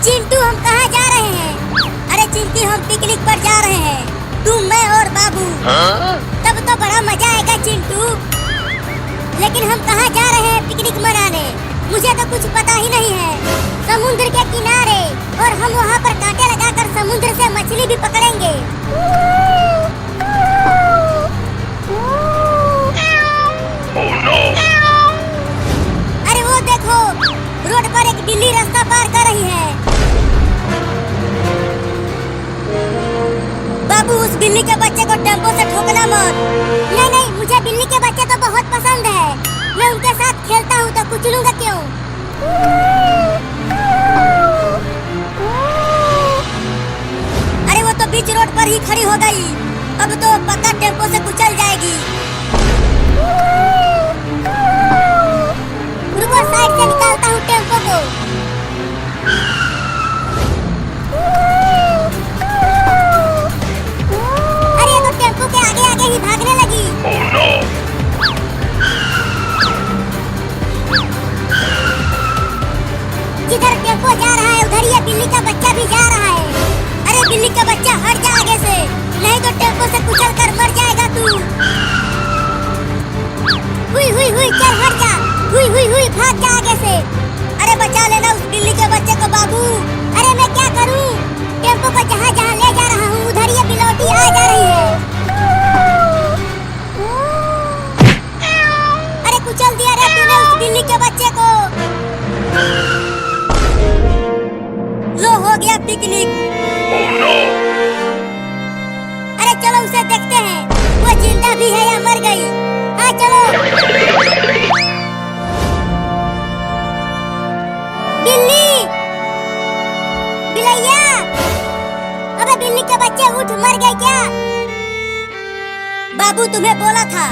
चिंटू हम कहाँ जा रहे हैं? अरे चिंटी हम पिकनिक पर जा रहे हैं, तू मैं और बाबू। तब तो बड़ा मजा आएगा चिंटू। लेकिन हम कहाँ जा रहे हैं पिकनिक मनाने? मुझे तो कुछ पता ही नहीं है। समुद्र के किनारे, और हम वहाँ पर कांटे लगाकर समुद्र से मछली भी पकड़ेंगे। Oh no! अरे वो देखो, रोड पर एक बिल्ली रास्ता पार कर रही है। बाबू उस बिल्ली के बच्चे को टेम्पो से ठोकना मत। नहीं नहीं, मुझे बिल्ली के बच्चे तो बहुत पसंद है। मैं उनके साथ खेलता हूँ तो कुचलूंगा क्यों? अरे वो तो बीच रोड पर ही खड़ी हो गई। अब तो पक्का टेम्पो से कुचल जाएगी। रुको, साइड से निकालता हूँ टेम्पो को। अरे तो टेम्पो के आगे आगे ही भागने लगी। Oh no! जिधर टेम्पो जा रहा है उधर ये बिल्ली का बच्चा भी जा रहा है। अरे बिल्ली का बच्चा हट जा आगे से, नहीं तो टेम्पो से कुचल कर मर जाएगा तू। हुई हुई हुई, चल हट जा। हुई हुई हुई, भाग जा आगे से। अरे बचा लेना उस बिल्ली के बच्चे को बाबू। अरे मैं क्या करूं? टेम्पो को जहाँ जहाँ ले जा रहा हूँ उधर ये बिलौटी आ जा रही है। अरे कुचल दिया रे तूने उस बिल्ली के बच्चे को। लो हो गया पिकनिक। Oh no! अरे चलो उसे देखते हैं, वो जिंदा भी है या मर गई। हाँ चलो। बिल्ली, बिलैया, अबे बिल्ली के बच्चे उठ, मर गए क्या? बाबू तुम्हें बोला था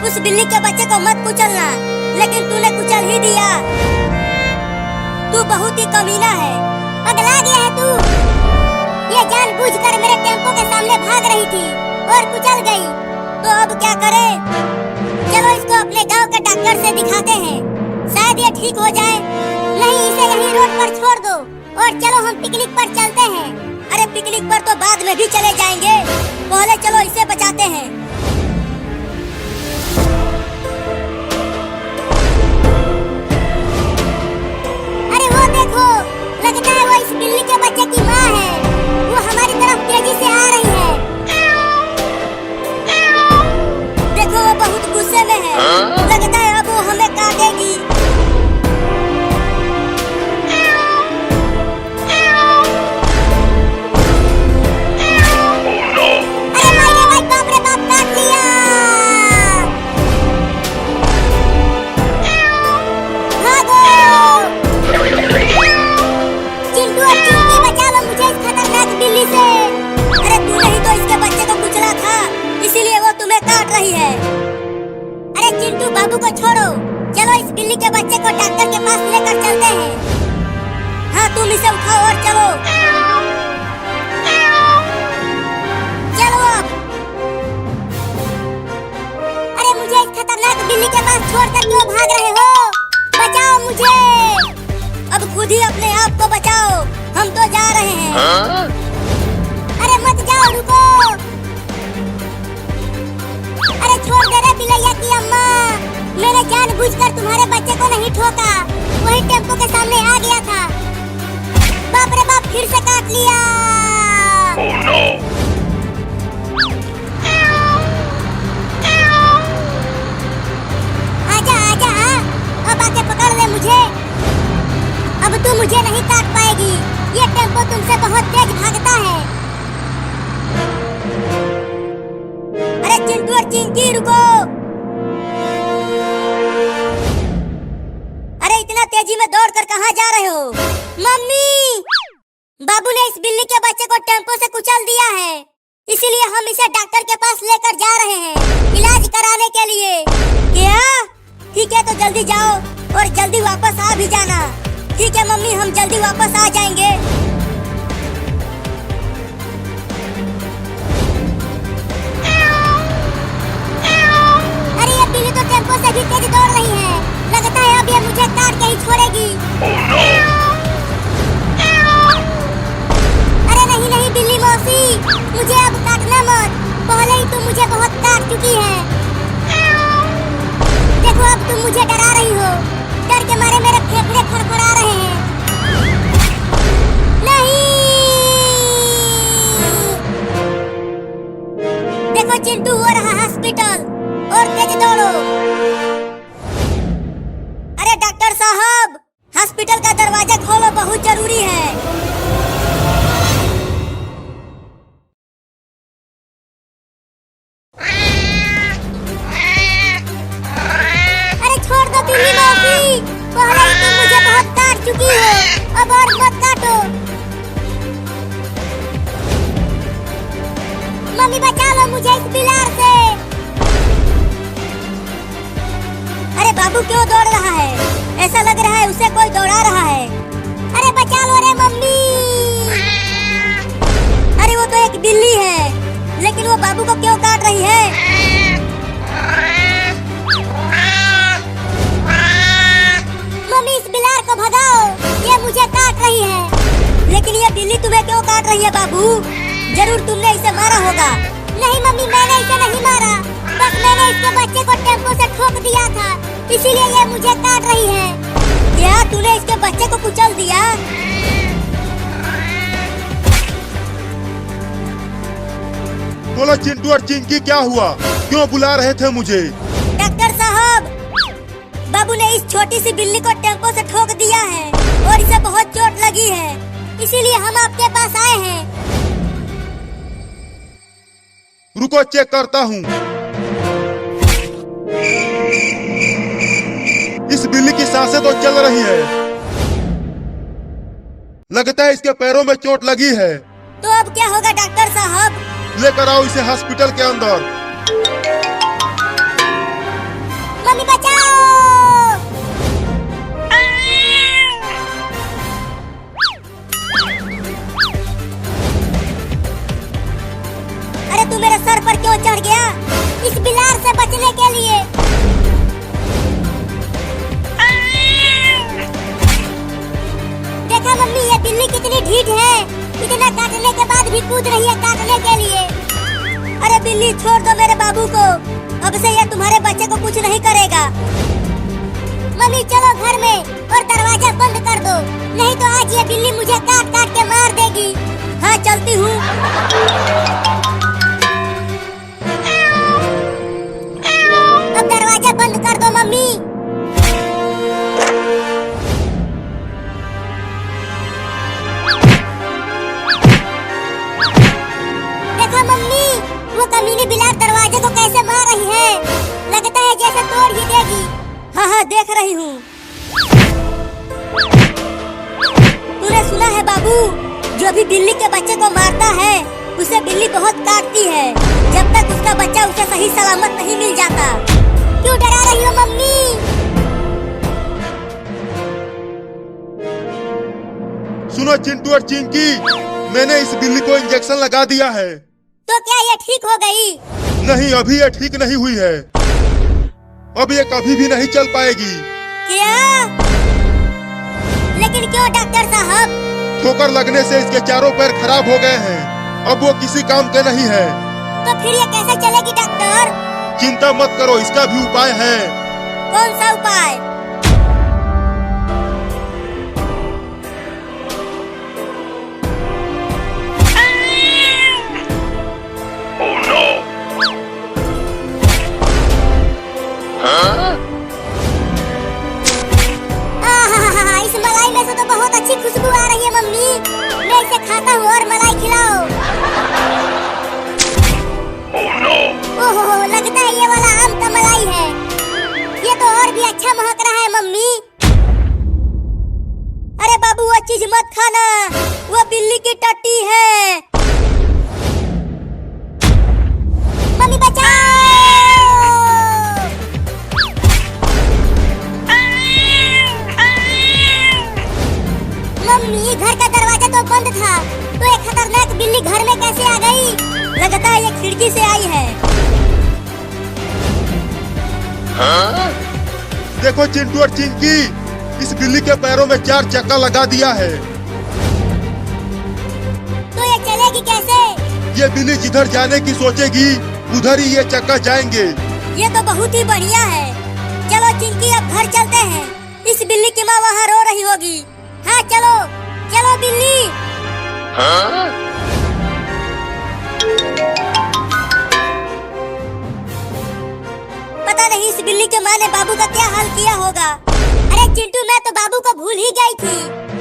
उस बिल्ली के बच्चे को मत कुचलना, लेकिन तूने कुचल ही दिया। तू बहुत ही कमीना है, पगला गया है तू। ये जानबूझकर मेरे टेम्पो के सामने भाग रही थी और कुचल गई, तो अब क्या करें? चलो इसको अपने गांव के डॉक्टर से दिखाते हैं, शायद ये ठीक हो जाए। नहीं, इसे यहीं रोड पर छोड़ दो और चलो हम पिकनिक पर चलते हैं। अरे पिकनिक पर तो बाद में भी चले जाएंगे, पहले चलो इसे बचाते हैं। अरे वो देखो, लगता है वो इस बिल्ली के बच्चे की माँ है। वो हमारी तरफ तेजी से आ रही है। देखो वो बहुत गुस्से में है, लगता है अब वो हमें काटेगी। अरे मारे भाई, बाप रे बाप, काट लिया। भागो चिंटू और चिंटी, बचा लो मुझे इस खतरनाक बिल्ली से। अरे तूने ही तो इसके बच्चे को कुचला था, इसीलिए वो तुम्हें काट रही है। अरे चिंटू बाबू को छोड़ो, चलो इस बिल्ली के बच्चे को डॉक्टर के पास लेकर चलते हैं। हाँ तुम इसे उठाओ और चलो। चलो अब। अरे मुझे इस खतरनाक बिल्ली के पास छोड़कर क्यों भाग रहे हो? बचाओ मुझे। अब खुद ही अपने आप को बचाओ, हम तो जा रहे हैं। अरे मत जाओ, रुको। अरे छोड़ दे रे बिलैया की अम्मा, मैंने जानबूझकर तुम्हारे बच्चे को नहीं ठोका, वही टेम्पो के सामने आ गया था। बाप रे बाप, फिर से काट लिया। Oh no! आजा आजा, अब आके पकड़ ले मुझे। अब तू मुझे नहीं काट पाएगी, ये टेम्पो तुमसे बहुत तेज भागता है। अरे चिंटू और चिंकी रुको। अरे इतना तेजी में दौड़कर कहाँ जा रहे हो? मम्मी, बाबू ने इस बिल्ली के बच्चे को टेम्पो से कुचल दिया है, इसीलिए हम इसे डॉक्टर के पास लेकर जा रहे हैं इलाज कराने के लिए। क्या? ठीक है तो जल्दी जाओ और जल्दी वापस आ भी जाना। ठीक है मम्मी, हम जल्दी वापस आ जाएंगे। अरे ये बिल्ली तो टेम्पो से भी तेज दौड़ रही है, लगता है अब ये मुझे काट के ही छोड़ेगी। Oh no! डॉक्टर साहब, हॉस्पिटल का दरवाजा खोलो, बहुत जरूरी है। अरे छोड़ दो बिल्ली मौसी, पहले ही तुम मुझे बहुत काट चुकी हो, अब और मत काटो। मम्मी बचा लो मुझे इस बिलार से। अरे बाबू क्यों दौड़ रहा है? ऐसा लग रहा है उसे कोई दौड़ा रहा है। अरे बचा लो रे मम्मी। अरे वो तो एक बिल्ली है, लेकिन वो बाबू को क्यों काट रही है? मम्मी इस बिलार को भगाओ, ये मुझे काट रही है। लेकिन ये बिल्ली तुम्हें क्यों काट रही है बाबू? जरूर तुमने इसे मारा होगा। नहीं मम्मी, मैंने इसे नहीं मारा, बस मैंने इसके बच्चे को टेम्पो से ठोक दिया था, इसीलिए ये मुझे काट रही है। क्या तूने इसके बच्चे को कुचल दिया? बोलो चिंटू और चिंकी, क्या हुआ? क्यों बुला रहे थे मुझे? डॉक्टर साहब, बाबू ने इस छोटी सी बिल्ली को टेम्पो से ठोक दिया है और इसे बहुत चोट लगी है, इसीलिए हम आपके पास आए हैं। रुको चेक करता हूँ। इस बिल्ली की सांसें तो चल रही है। लगता है इसके पैरों में चोट लगी है। तो अब क्या होगा डॉक्टर साहब? लेकर आओ इसे हॉस्पिटल के अंदर। मम्मी बचाओ। अरे तू मेरे सर पर क्यों चढ़ गया? इस बिलार से बचने के लिए। देखा मम्मी, ये बिल्ली कितनी ढीठ है, इतना काटने के बाद भी कूद रही है काटने के लिए। अरे बिल्ली छोड़ दो मेरे बाबू को, अब से ये तुम्हारे बच्चे को कुछ नहीं करेगा। मम्मी चलो घर में और दरवाजा बंद कर दो, नहीं तो आज ये बिल्ली मुझे काट काट के मार देगी। हाँ चलती हूँ। अब दरवाजा बंद कर दो मम्मी। देखो मम्मी, वो कमीनी बिलार दरवाजे को कैसे मार रही है, लगता है जैसे तोड़ ही देगी। हाँ हाँ देख रही हूँ। तूने सुना है बाबू, जो भी बिल्ली के बच्चे को मारता है उसे बिल्ली बहुत काटती है, जब तक उसका बच्चा उसे सही सलामत नहीं मिल जाता। क्यों डरा रही हो मम्मी? सुनो चिंटू और चिंकी, मैंने इस बिल्ली को इंजेक्शन लगा दिया है। तो क्या ये ठीक हो गई? नहीं, अभी ये ठीक नहीं हुई है। अब ये कभी भी नहीं चल पाएगी। क्या? लेकिन क्यों डॉक्टर साहब? ठोकर लगने से इसके चारों पैर खराब हो गए हैं, अब वो किसी काम के नहीं है। तो फिर ये कैसे चलेगी डॉक्टर? चिंता मत करो, इसका भी उपाय है। कौन सा उपाय? Oh no! Huh? इस मलाई में से तो बहुत अच्छी खुशबू आ रही है मम्मी। मैं इसे खाता हूँ और मलाई खिलाओ। Oh no! ओहो, लगता है ये वाला आम का मलाई है। ये तो और भी अच्छा महक रहा है मम्मी। अरे बाबू वो चीज मत खाना, वो बिल्ली की टट्टी है। मम्मी बचाओ। मम्मी घर का दरवाजा तो बंद था, तो एक खतरनाक बिल्ली घर में कैसे आ गई? लगता है ये खिड़की से आई है। Huh? देखो चिंटू और चिंकी, इस बिल्ली के पैरों में 4 चक्का लगा दिया है। तो ये चलेगी कैसे? ये बिल्ली जिधर जाने की सोचेगी उधर ही ये चक्का जाएंगे। ये तो बहुत ही बढ़िया है। चलो चिंकी अब घर चलते हैं, इस बिल्ली की माँ वहाँ रो रही होगी। हाँ चलो चलो बिल्ली। Huh? पता नहीं इस बिल्ली के माँ ने बाबू का क्या हाल किया होगा। अरे चिंटू, मैं तो बाबू को भूल ही गई थी।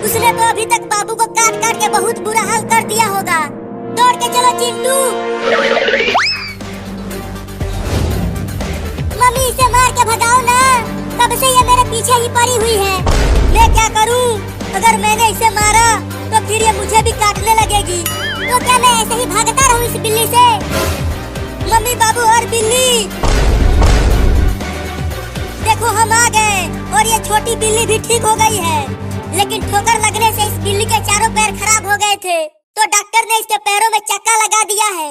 उसने तो अभी तक बाबू को काट काट के बहुत बुरा हाल कर दिया होगा। दौड़ के चलो चिंटू। मम्मी, इसे मार के भगाओ ना, कब से ये मेरे पीछे ही पड़ी हुई है। मैं क्या करूं? अगर मैंने इसे मारा तो फिर ये मुझे भी काटने लगेगी। तो क्या मैं ऐसे ही भागता रहूं इस बिल्ली से? मम्मी, बाबू और बिल्ली, देखो हम आ गए और ये छोटी बिल्ली भी ठीक हो गई है। लेकिन ठोकर लगने से इस बिल्ली के चारों पैर खराब हो गए थे, तो डॉक्टर ने इसके पैरों में चक्का लगा दिया है।